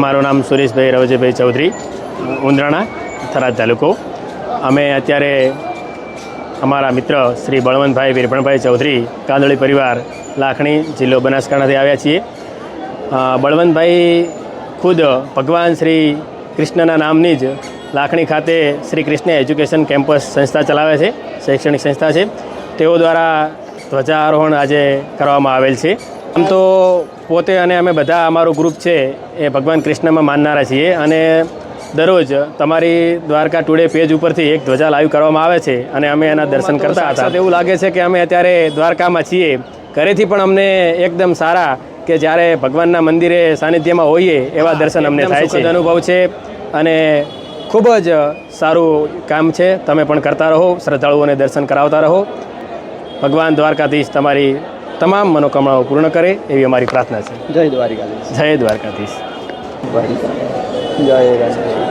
મારું નામ સુરેશભાઈ રવજીભાઈ ચૌધરી, ઉંદરાણા, થરાદ તાલુકો. અમે અત્યારે અમારા મિત્ર શ્રી બળવંતભાઈ વીરભણભાઈ ચૌધરી, કાંદોળી પરિવાર, લાખણી, જિલ્લો બનાસકાંઠાથી આવ્યા છીએ. બળવંતભાઈ ખુદ ભગવાન શ્રી કૃષ્ણના નામની જ લાખણી ખાતે શ્રી કૃષ્ણ એજ્યુકેશન કેમ્પસ સંસ્થા ચલાવે છે, શૈક્ષણિક સંસ્થા છે. તેઓ દ્વારા ધ્વજારોહણ આજે કરવામાં આવેલ છે. આમ તો પોતે અને અમે બધા અમારું ગ્રુપ છે એ ભગવાન કૃષ્ણમાં માનનારા છીએ અને દરરોજ તમારી દ્વારકા ટુડે પેજ ઉપરથી એક ધ્વજા લાઈવ કરવામાં આવે છે અને અમે એના દર્શન કરતા હતા. એવું લાગે છે કે અમે અત્યારે દ્વારકામાં છીએ. ઘરેથી પણ અમને એકદમ સારા કે જ્યારે ભગવાનના મંદિરે સાનિધ્યમાં હોઈએ એવા દર્શન અમને થાય છે. અનુભવ છે અને ખૂબ જ સારું કામ છે. તમે પણ કરતા રહો, શ્રદ્ધાળુઓને દર્શન કરાવતા રહો. ભગવાન દ્વારકાધીશ તમારી તમામ મનોકામનાઓ પૂર્ણ કરે એવી અમારી પ્રાર્થના છે. જય દ્વારકાધીશ. જય દ્વારકાધીશ. જય દ્વારકાધીશ.